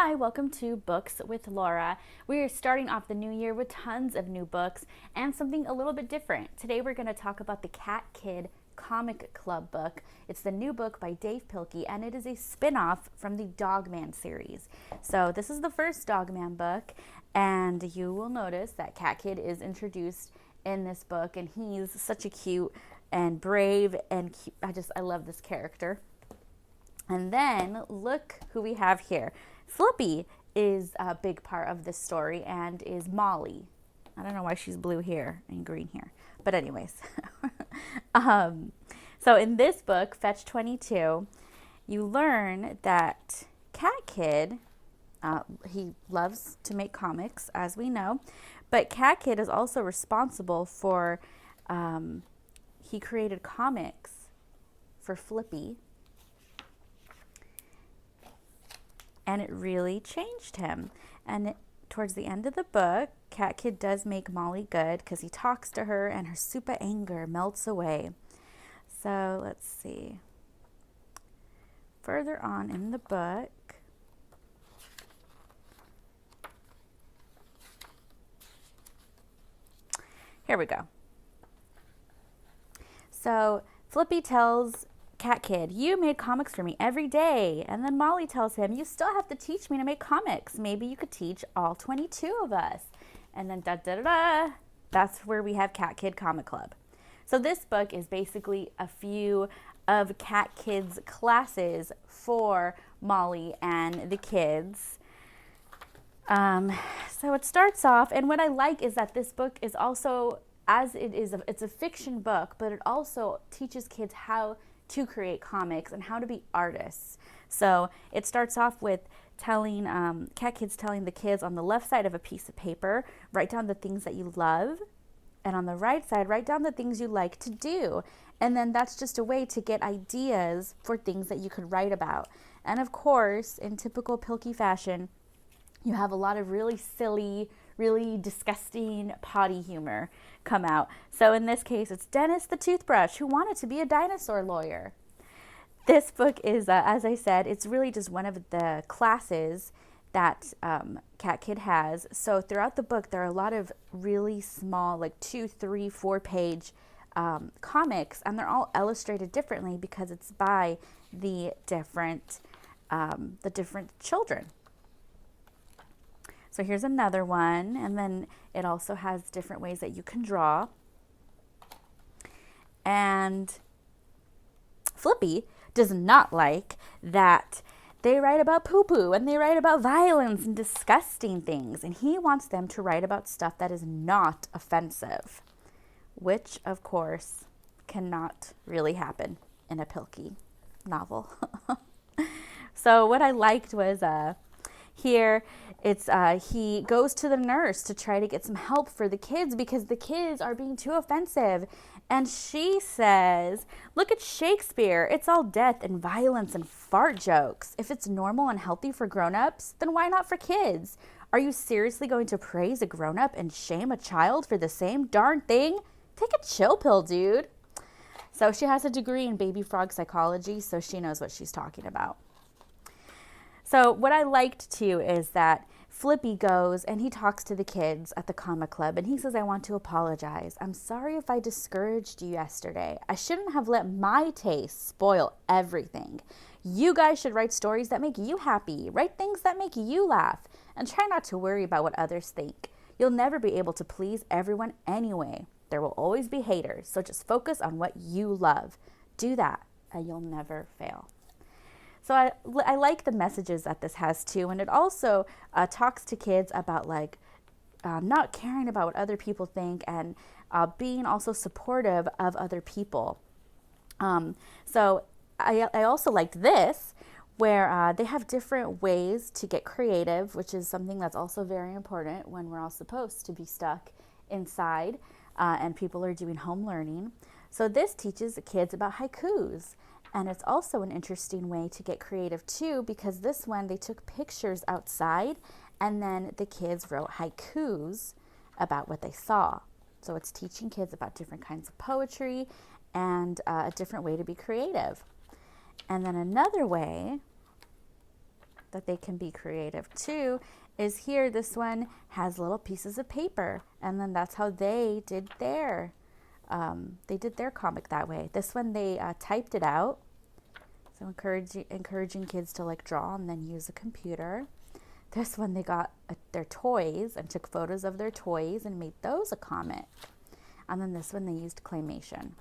Hi, welcome to Books with Laura. We are starting off the new year with tons of new books and something a little bit different. Today we're going to talk about the Cat Kid Comic Club book. It's the new book by Dave Pilkey, and it is a spin-off from the Dogman series. So this is the first Dogman book, and you will notice that Cat Kid is introduced in this book, and he's such a cute and brave and cute. I love this character. And then look who we have here. Flippy is a big part of this story, and is Molly. I don't know why she's blue here and green here. But anyways. So in this book, Fetch 22, you learn that Cat Kid, he loves to make comics, as we know. But Cat Kid is also responsible for, he created comics for Flippy. And it really changed him. And towards the end of the book, Cat Kid does make Molly good because he talks to her and her super anger melts away. So let's see. Further on in the book, here we go. So Flippy tells Cat Kid, "You made comics for me every day." And then Molly tells him, "You still have to teach me to make comics. Maybe you could teach all 22 of us." And then that's where we have Cat Kid Comic Club. So this book is basically a few of Cat Kid's classes for Molly and the kids. So it starts off, and what I like is that this book is also, as it is, it's a fiction book, but it also teaches kids how to create comics and how to be artists. So it starts off with telling, Cat Kid's telling the kids on the left side of a piece of paper, write down the things that you love, and on the right side, write down the things you like to do. And then that's just a way to get ideas for things that you could write about. And of course, in typical Pilkey fashion, you have a lot of really silly, really disgusting potty humor come out. So in this case, it's Dennis the toothbrush who wanted to be a dinosaur lawyer. This book is, as I said, it's really just one of the classes that Cat Kid has. So throughout the book, there are a lot of really small, like 2, 3, 4-page comics, and they're all illustrated differently because it's by the different children. So here's another one, and then it also has different ways that you can draw. And Flippy does not like that they write about poo-poo and they write about violence and disgusting things, and he wants them to write about stuff that is not offensive, which, of course, cannot really happen in a Pilkey novel. So what I liked was here, it's he goes to the nurse to try to get some help for the kids because the kids are being too offensive. And she says, "Look at Shakespeare. It's all death and violence and fart jokes. If it's normal and healthy for grown-ups, then why not for kids? Are you seriously going to praise a grown-up and shame a child for the same darn thing? Take a chill pill, dude." So she has a degree in baby frog psychology, so she knows what she's talking about. So what I liked too is that Flippy goes and he talks to the kids at the comic club, and he says, "I want to apologize. I'm sorry if I discouraged you yesterday. I shouldn't have let my taste spoil everything. You guys should write stories that make you happy, write things that make you laugh, and try not to worry about what others think. You'll never be able to please everyone anyway. There will always be haters, so just focus on what you love. Do that, and you'll never fail." So I like the messages that this has too, and it also talks to kids about like not caring about what other people think, and being also supportive of other people. So I also liked this, where they have different ways to get creative, which is something that's also very important when we're all supposed to be stuck inside and people are doing home learning. So this teaches the kids about haikus. And it's also an interesting way to get creative too, because this one, they took pictures outside and then the kids wrote haikus about what they saw. So it's teaching kids about different kinds of poetry and a different way to be creative. And then another way that they can be creative too is here. This one has little pieces of paper, and then that's how they did their comic that way. This one they typed it out. So encouraging kids to like draw and then use a computer. This one they got their toys and took photos of their toys and made those a comic. And then this one they used claymation.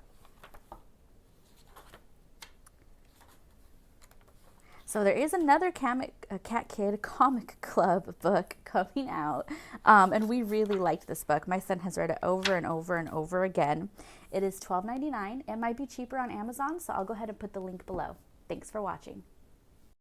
So there is another Cat Kid Comic Club book coming out, and we really liked this book. My son has read it over and over and over again. It is $12.99. It might be cheaper on Amazon, so I'll go ahead and put the link below. Thanks for watching.